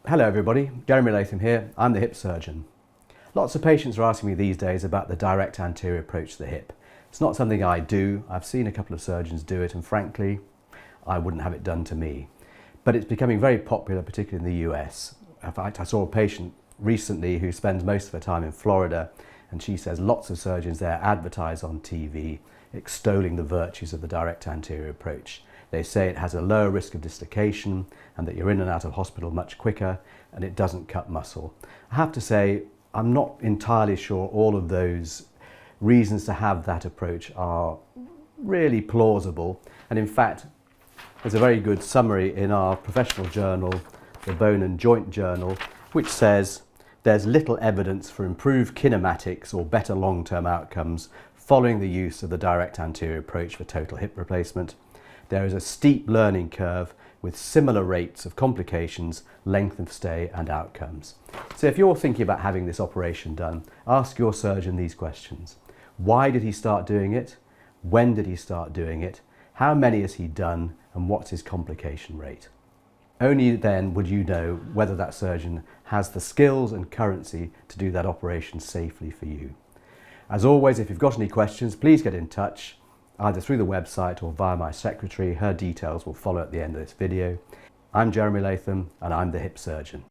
Hello everybody, Jeremy Latham here. I'm the hip surgeon. Lots of patients are asking me these days about the direct anterior approach to the hip. It's not something I do. I've seen a couple of surgeons do it and frankly, I wouldn't have it done to me. But it's becoming very popular, particularly in the US. In fact, I saw a patient recently who spends most of her time in Florida and she says lots of surgeons there advertise on TV extolling the virtues of the direct anterior approach. They say it has a lower risk of dislocation and that you're in and out of hospital much quicker and it doesn't cut muscle. I have to say, I'm not entirely sure all of those reasons to have that approach are really plausible. And in fact, there's a very good summary in our professional journal, the Bone and Joint Journal, which says there's little evidence for improved kinematics or better long-term outcomes following the use of the direct anterior approach for total hip replacement. There is a steep learning curve with similar rates of complications, length of stay and outcomes. So if you're thinking about having this operation done, ask your surgeon these questions. Why did he start doing it? When did he start doing it? How many has he done? And what's his complication rate? Only then would you know whether that surgeon has the skills and currency to do that operation safely for you. As always, if you've got any questions, please get in touch, either through the website or via my secretary. Her details will follow at the end of this video. I'm Jeremy Latham and I'm the hip surgeon.